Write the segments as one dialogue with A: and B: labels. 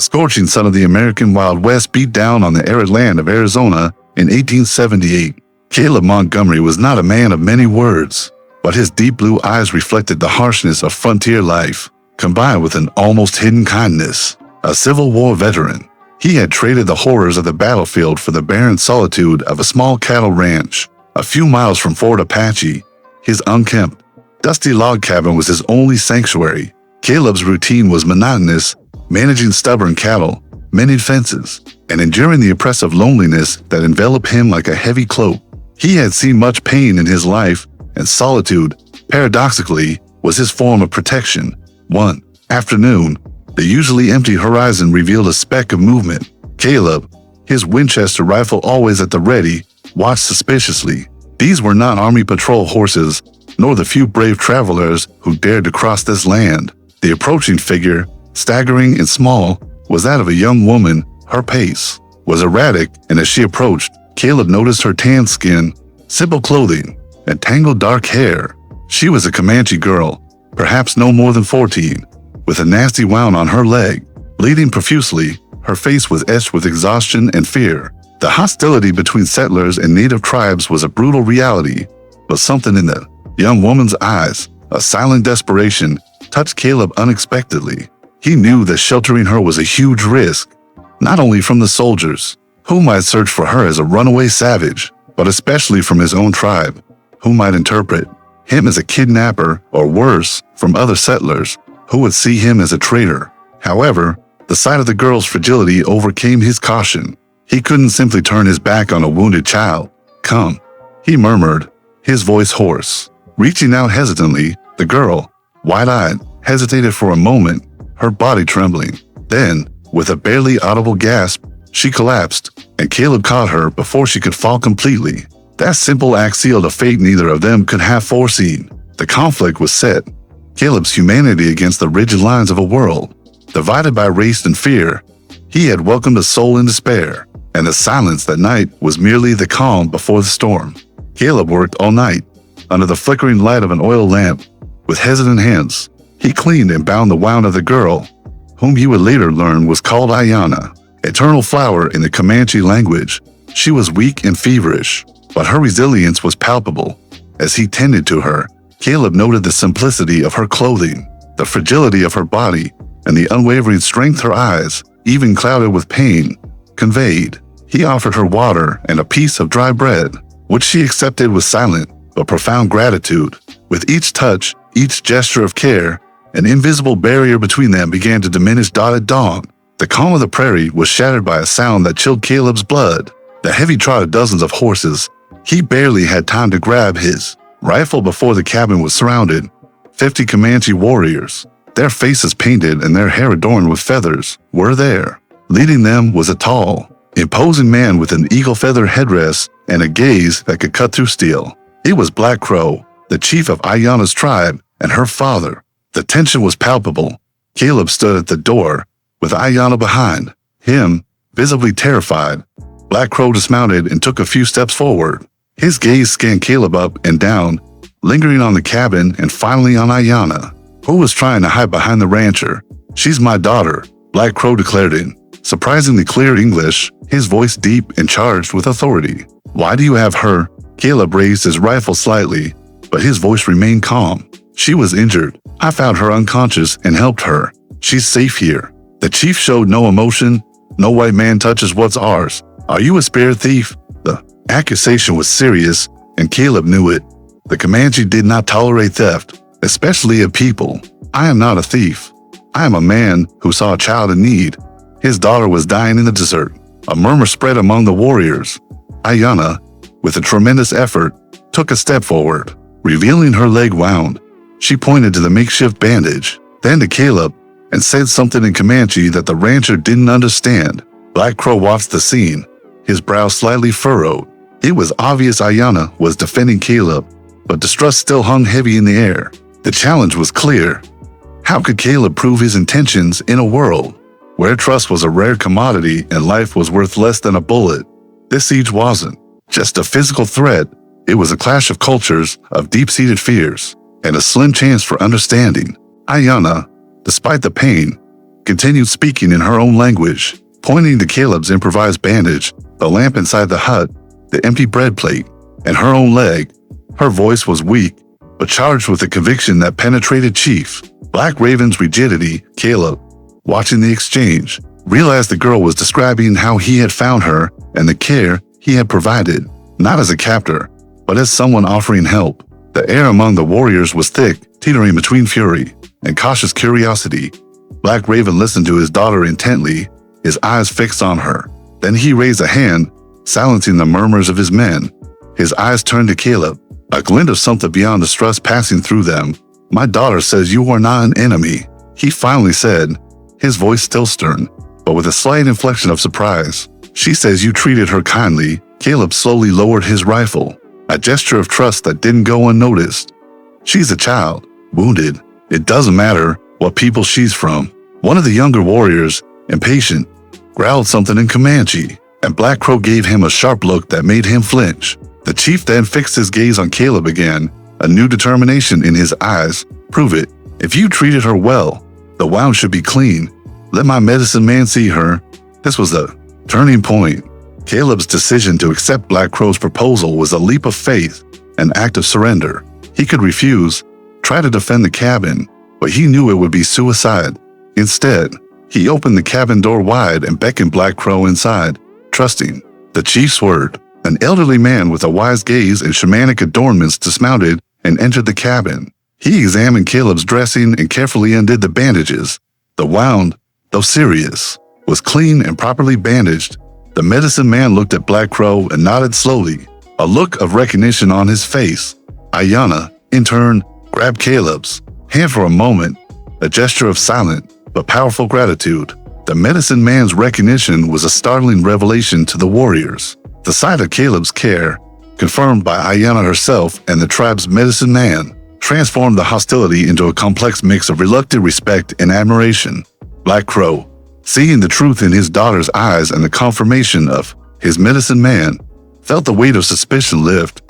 A: scorching sun of the American Wild West beat down on the arid land of Arizona in 1878. Caleb Montgomery was not a man of many words, but his deep blue eyes reflected the harshness of frontier life, combined with an almost hidden kindness. A Civil War veteran, he had traded the horrors of the battlefield for the barren solitude of a small cattle ranch a few miles from Fort Apache. His unkempt, dusty log cabin was his only sanctuary. Caleb's routine was monotonous, managing stubborn cattle, mending fences, and enduring the oppressive loneliness that enveloped him like a heavy cloak. He had seen much pain in his life, and solitude, paradoxically, was his form of protection. One afternoon, the usually empty horizon revealed a speck of movement. Caleb, his Winchester rifle always at the ready, watched suspiciously. These were not army patrol horses, nor the few brave travelers who dared to cross this land. The approaching figure, staggering and small, was that of a young woman. Her pace was erratic, and as she approached, Caleb noticed her tan skin, simple clothing, and tangled dark hair. She was a Comanche girl, perhaps no more than 14, with a nasty wound on her leg. Bleeding profusely, her face was etched with exhaustion and fear. The hostility between settlers and native tribes was a brutal reality, but something in the young woman's eyes, a silent desperation, touched Caleb unexpectedly. He knew that sheltering her was a huge risk, not only from the soldiers, who might search for her as a runaway savage, but especially from his own tribe, who might interpret him as a kidnapper, or worse, from other settlers, who would see him as a traitor. However, the sight of the girl's fragility overcame his caution. He couldn't simply turn his back on a wounded child. "Come," he murmured, his voice hoarse. Reaching out hesitantly, the girl, wide-eyed, hesitated for a moment, her body trembling. Then, with a barely audible gasp, she collapsed, and Caleb caught her before she could fall completely. That simple act sealed a fate neither of them could have foreseen. The conflict was set. Caleb's humanity against the rigid lines of a world, divided by race and fear. He had welcomed a soul in despair, and the silence that night was merely the calm before the storm. Caleb worked all night, under the flickering light of an oil lamp. With hesitant hands, he cleaned and bound the wound of the girl, whom he would later learn was called Ayanna, eternal flower in the Comanche language. She was weak and feverish, but her resilience was palpable. As he tended to her, Caleb noted the simplicity of her clothing, the fragility of her body, and the unwavering strength her eyes, even clouded with pain, conveyed. He offered her water and a piece of dry bread, which she accepted with silent but profound gratitude. With each touch, each gesture of care, an invisible barrier between them began to diminish at dawn. The calm of the prairie was shattered by a sound that chilled Caleb's blood. The heavy trot of dozens of horses. He barely had time to grab his rifle before the cabin was surrounded. 50 Comanche warriors, their faces painted and their hair adorned with feathers, were there. Leading them was a tall, imposing man with an eagle feather headdress and a gaze that could cut through steel. It was Black Crow, the chief of Ayanna's tribe, and her father. The tension was palpable. Caleb stood at the door, with Ayanna behind him, visibly terrified. Black Crow dismounted and took a few steps forward. His gaze scanned Caleb up and down, lingering on the cabin and finally on Ayanna, who was trying to hide behind the rancher. "She's my daughter," Black Crow declared in surprisingly clear English, his voice deep and charged with authority. "Why do you have her?" Caleb raised his rifle slightly, but his voice remained calm. "She was injured. I found her unconscious and helped her. She's safe here." The chief showed no emotion. "No white man touches what's ours. Are you a spirit thief?" The accusation was serious, and Caleb knew it. The Comanche did not tolerate theft, especially of people. "I am not a thief. I am a man who saw a child in need. His daughter was dying in the desert." A murmur spread among the warriors. Ayanna, with a tremendous effort, took a step forward, revealing her leg wound. She pointed to the makeshift bandage, then to Caleb, and said something in Comanche that the rancher didn't understand. Black Crow watched the scene, his brow slightly furrowed. It was obvious Ayanna was defending Caleb, but distrust still hung heavy in the air. The challenge was clear. How could Caleb prove his intentions in a world where trust was a rare commodity and life was worth less than a bullet? This siege wasn't just a physical threat. It was a clash of cultures, of deep-seated fears, and a slim chance for understanding. Ayanna, despite the pain, continued speaking in her own language, pointing to Caleb's improvised bandage, the lamp inside the hut, the empty bread plate, and her own leg. Her voice was weak, but charged with a conviction that penetrated Chief Black Raven's rigidity. Caleb, watching the exchange, realized the girl was describing how he had found her and the care he had provided, not as a captor, but as someone offering help. The air among the warriors was thick, teetering between fury and cautious curiosity. Black Raven listened to his daughter intently, his eyes fixed on her. Then he raised a hand, silencing the murmurs of his men. His eyes turned to Caleb, a glint of something beyond distrust passing through them. "My daughter says you are not an enemy," he finally said, his voice still stern, but with a slight inflection of surprise. "She says you treated her kindly." Caleb slowly lowered his rifle, a gesture of trust that didn't go unnoticed. "She's a child, wounded. It doesn't matter what people she's from." One of the younger warriors, impatient, growled something in Comanche, and Black Crow gave him a sharp look that made him flinch. The chief then fixed his gaze on Caleb again, a new determination in his eyes. "Prove it. If you treated her well, the wound should be clean. Let my medicine man see her." This was the turning point. Caleb's decision to accept Black Crow's proposal was a leap of faith, an act of surrender. He could refuse, try to defend the cabin, but he knew it would be suicide. Instead, he opened the cabin door wide and beckoned Black Crow inside, trusting the chief's word. An elderly man with a wise gaze and shamanic adornments dismounted and entered the cabin. He examined Caleb's dressing and carefully undid the bandages. The wound, though serious, was clean and properly bandaged. The medicine man looked at Black Crow and nodded slowly, a look of recognition on his face. Ayanna, in turn, grabbed Caleb's hand for a moment, a gesture of silent but powerful gratitude. The medicine man's recognition was a startling revelation to the warriors. The sight of Caleb's care, confirmed by Ayanna herself and the tribe's medicine man, transformed the hostility into a complex mix of reluctant respect and admiration. Black Crow, seeing the truth in his daughter's eyes and the confirmation of his medicine man, felt the weight of suspicion lift.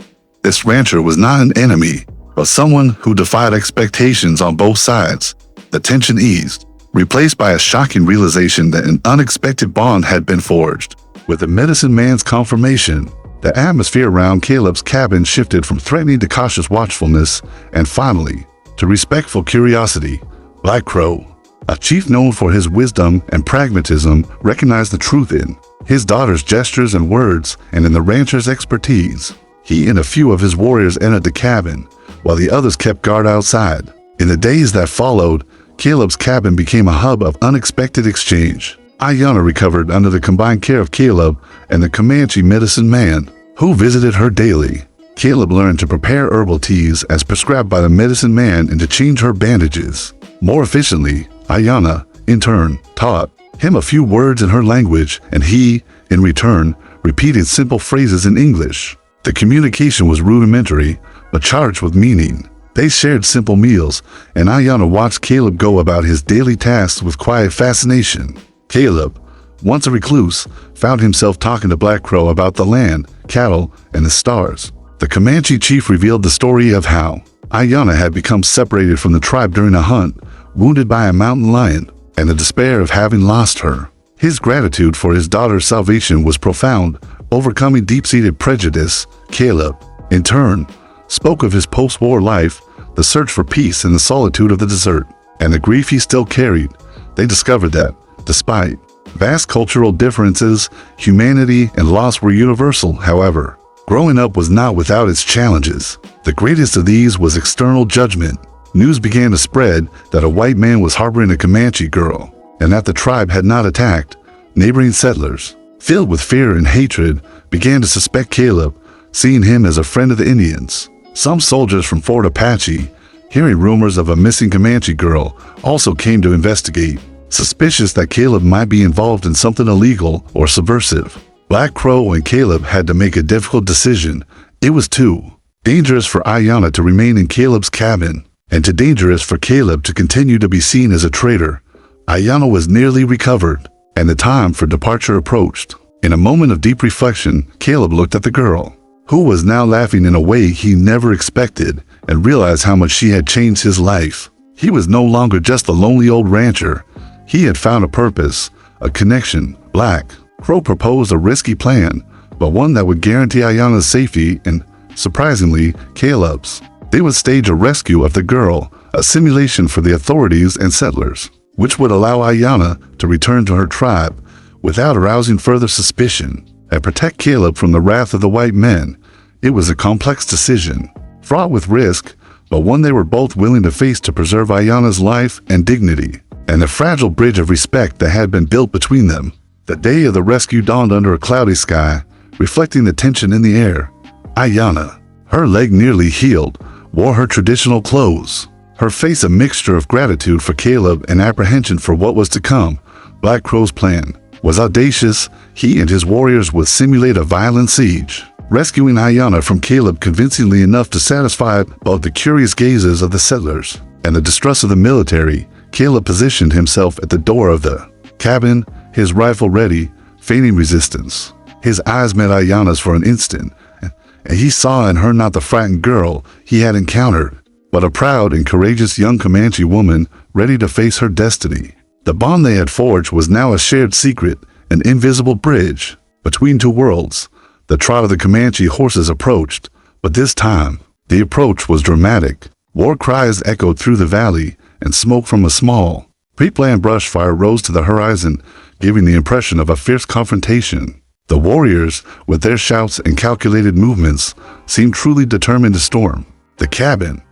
A: This rancher was not an enemy, but someone who defied expectations on both sides. The tension eased, replaced by a shocking realization that an unexpected bond had been forged. With the medicine man's confirmation, the atmosphere around Caleb's cabin shifted from threatening to cautious watchfulness, and finally, to respectful curiosity. Black Crow, a chief known for his wisdom and pragmatism, recognized the truth in his daughter's gestures and words and in the rancher's expertise. He and a few of his warriors entered the cabin, while the others kept guard outside. In the days that followed, Caleb's cabin became a hub of unexpected exchange. Ayanna recovered under the combined care of Caleb and the Comanche medicine man, who visited her daily. Caleb learned to prepare herbal teas as prescribed by the medicine man and to change her bandages more efficiently. Ayanna, in turn, taught him a few words in her language, and he, in return, repeated simple phrases in English. The communication was rudimentary, but charged with meaning. They shared simple meals, and Ayanna watched Caleb go about his daily tasks with quiet fascination. Caleb, once a recluse, found himself talking to Black Crow about the land, cattle, and the stars. The Comanche chief revealed the story of how Ayanna had become separated from the tribe during a hunt, wounded by a mountain lion, and the despair of having lost her. His gratitude for his daughter's salvation was profound, overcoming deep-seated prejudice. Caleb, in turn, spoke of his post-war life, the search for peace in the solitude of the desert, and the grief he still carried. They discovered that, despite vast cultural differences, humanity and loss were universal. However, growing up was not without its challenges. The greatest of these was external judgment. News began to spread that a white man was harboring a Comanche girl, and that the tribe had not attacked. Neighboring settlers, filled with fear and hatred, began to suspect Caleb, seeing him as a friend of the Indians. Some soldiers from Fort Apache, hearing rumors of a missing Comanche girl, also came to investigate, suspicious that Caleb might be involved in something illegal or subversive. Black Crow and Caleb had to make a difficult decision. It was too dangerous for Ayanna to remain in Caleb's cabin, and too dangerous for Caleb to continue to be seen as a traitor. Ayanna was nearly recovered, and the time for departure approached. In a moment of deep reflection, Caleb looked at the girl, who was now laughing in a way he never expected, and realized how much she had changed his life. He was no longer just a lonely old rancher. He had found a purpose, a connection. Black Crow proposed a risky plan, but one that would guarantee Ayana's safety and, surprisingly, Caleb's. They would stage a rescue of the girl, a simulation for the authorities and settlers, which would allow Ayana to return to her tribe without arousing further suspicion and protect Caleb from the wrath of the white men. It was a complex decision, fraught with risk, but one they were both willing to face to preserve Ayana's life and dignity, and the fragile bridge of respect that had been built between them. The day of the rescue dawned under a cloudy sky, reflecting the tension in the air. Ayana, her leg nearly healed, wore her traditional clothes, her face a mixture of gratitude for Caleb and apprehension for what was to come. Black Crow's plan was audacious. He and his warriors would simulate a violent siege, rescuing Ayana from Caleb convincingly enough to satisfy both the curious gazes of the settlers and the distrust of the military. Caleb positioned himself at the door of the cabin, his rifle ready, feigning resistance. His eyes met Ayana's for an instant, and he saw in her not the frightened girl he had encountered, but a proud and courageous young Comanche woman ready to face her destiny. The bond they had forged was now a shared secret, an invisible bridge between two worlds. The trot of the Comanche horses approached, but this time, the approach was dramatic. War cries echoed through the valley, and smoke from a small, pre-planned brush fire rose to the horizon, giving the impression of a fierce confrontation. The warriors, with their shouts and calculated movements, seemed truly determined to storm the cabin.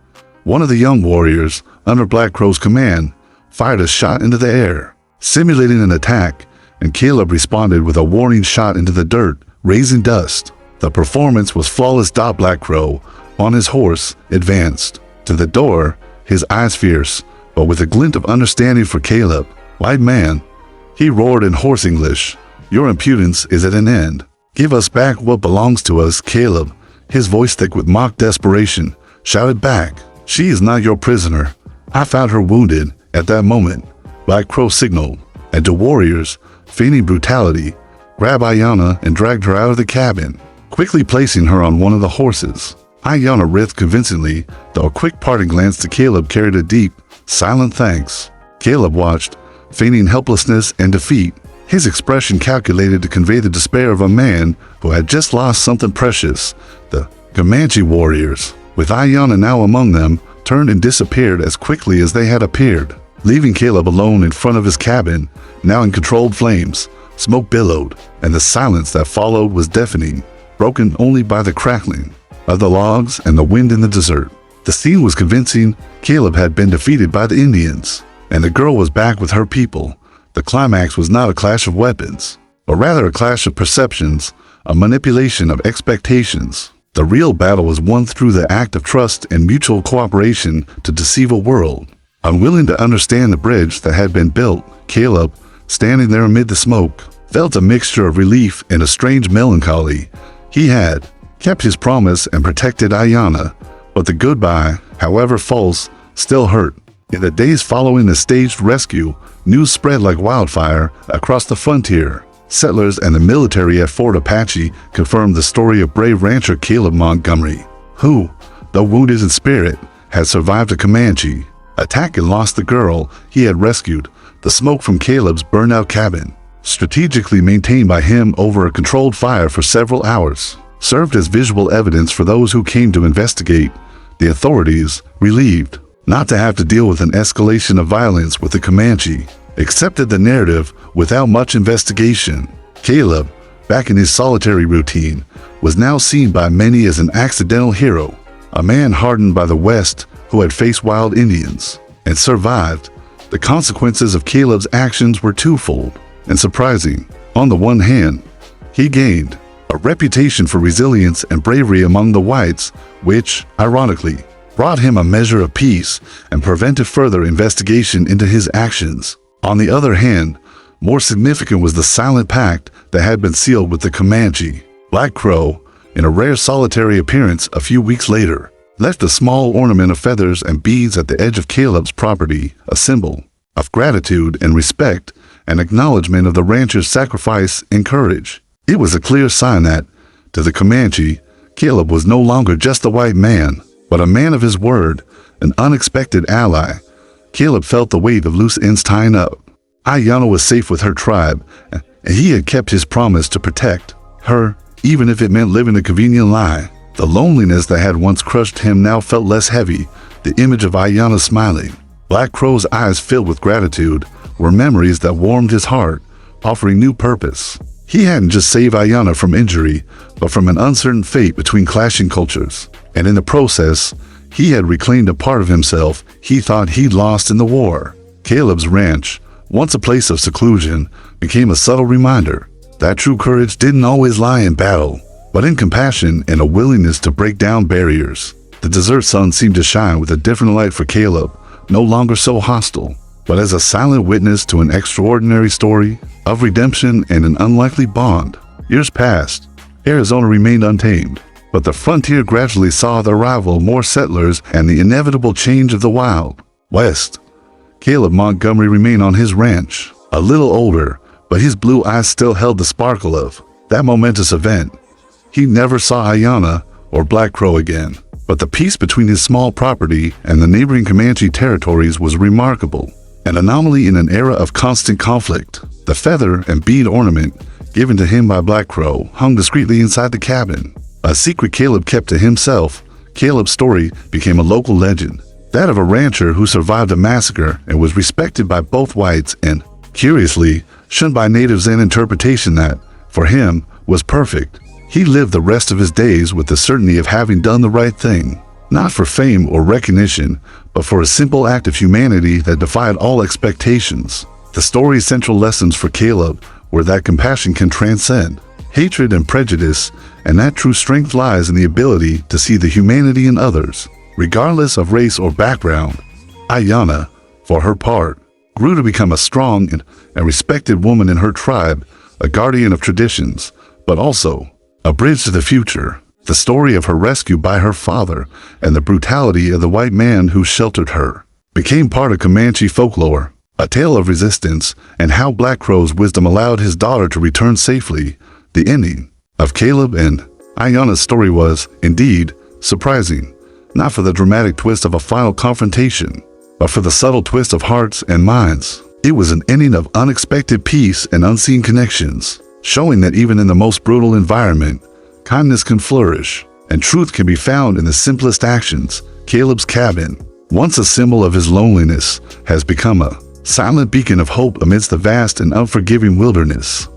A: One of the young warriors, under Black Crow's command, fired a shot into the air, simulating an attack, and Caleb responded with a warning shot into the dirt, raising dust. The performance was flawless. Black Crow, on his horse, advanced to the door, his eyes fierce, but with a glint of understanding for Caleb. "White man," he roared in horse English, "your impudence is at an end. Give us back what belongs to us." Caleb, his voice thick with mock desperation, shouted back, "She is not your prisoner. I found her wounded." At that moment, Black Crow signaled, and the warriors, feigning brutality, grabbed Ayana and dragged her out of the cabin, quickly placing her on one of the horses. Ayana writhed convincingly, though a quick parting glance to Caleb carried a deep, silent thanks. Caleb watched, feigning helplessness and defeat, his expression calculated to convey the despair of a man who had just lost something precious. The Comanche warriors, with Ayana now among them, turned and disappeared as quickly as they had appeared, leaving Caleb alone in front of his cabin, now in controlled flames. Smoke billowed, and the silence that followed was deafening, broken only by the crackling of the logs and the wind in the desert. The scene was convincing. Caleb had been defeated by the Indians, and the girl was back with her people. The climax was not a clash of weapons, but rather a clash of perceptions, a manipulation of expectations. The real battle was won through the act of trust and mutual cooperation to deceive a world unwilling to understand the bridge that had been built. Caleb, standing there amid the smoke, felt a mixture of relief and a strange melancholy. He had kept his promise and protected Ayana, but the goodbye, however false, still hurt. In the days following the staged rescue, news spread like wildfire across the frontier. Settlers and the military at Fort Apache confirmed the story of brave rancher Caleb Montgomery, who, though wounded in spirit, had survived a Comanche attack and lost the girl he had rescued. The smoke from Caleb's burned-out cabin, strategically maintained by him over a controlled fire for several hours, served as visual evidence for those who came to investigate. The authorities, relieved not to have to deal with an escalation of violence with the Comanche, accepted the narrative without much investigation. Caleb, back in his solitary routine, was now seen by many as an accidental hero, a man hardened by the West who had faced wild Indians and survived. The consequences of Caleb's actions were twofold and surprising. On the one hand, he gained a reputation for resilience and bravery among the whites, which, ironically, brought him a measure of peace and prevented further investigation into his actions. On the other hand, more significant was the silent pact that had been sealed with the Comanche. Black Crow, in a rare solitary appearance a few weeks later, left a small ornament of feathers and beads at the edge of Caleb's property, a symbol of gratitude and respect, an acknowledgement of the rancher's sacrifice and courage. It was a clear sign that, to the Comanche, Caleb was no longer just a white man, but a man of his word, an unexpected ally. Caleb felt the weight of loose ends tying up, Ayanna was safe with her tribe, and he had kept his promise to protect her, even if it meant living a convenient lie. The loneliness that had once crushed him now felt less heavy. The image of Ayanna smiling, Black Crow's eyes filled with gratitude, were memories that warmed his heart, offering new purpose. He hadn't just saved Ayanna from injury, but from an uncertain fate between clashing cultures. And in the process, he had reclaimed a part of himself he thought he'd lost in the war. Caleb's ranch, once a place of seclusion, became a subtle reminder that true courage didn't always lie in battle, but in compassion and a willingness to break down barriers. The desert sun seemed to shine with a different light for Caleb, no longer so hostile, but as a silent witness to an extraordinary story of redemption and an unlikely bond. Years passed. Arizona remained untamed, but the frontier gradually saw the arrival of more settlers and the inevitable change of the Wild West. Caleb Montgomery remained on his ranch, a little older, but his blue eyes still held the sparkle of that momentous event. He never saw Ayanna or Black Crow again, but the peace between his small property and the neighboring Comanche territories was remarkable, an anomaly in an era of constant conflict. The feather and bead ornament given to him by Black Crow hung discreetly inside the cabin, a secret Caleb kept to himself. Caleb's story became a local legend, that of a rancher who survived a massacre and was respected by both whites and, curiously, shunned by natives, an interpretation that, for him, was perfect. He lived the rest of his days with the certainty of having done the right thing, not for fame or recognition, but for a simple act of humanity that defied all expectations. The story's central lessons for Caleb were that compassion can transcend hatred and prejudice, and that true strength lies in the ability to see the humanity in others, regardless of race or background. Ayanna, for her part, grew to become a strong and respected woman in her tribe, a guardian of traditions, but also a bridge to the future. The story of her rescue by her father and the brutality of the white man who sheltered her became part of Comanche folklore, a tale of resistance and how Black Crow's wisdom allowed his daughter to return safely. The ending of Caleb and Ayanna's story was, indeed, surprising, not for the dramatic twist of a final confrontation, but for the subtle twist of hearts and minds. It was an ending of unexpected peace and unseen connections, showing that even in the most brutal environment, kindness can flourish, and truth can be found in the simplest actions. Caleb's cabin, once a symbol of his loneliness, has become a silent beacon of hope amidst the vast and unforgiving wilderness.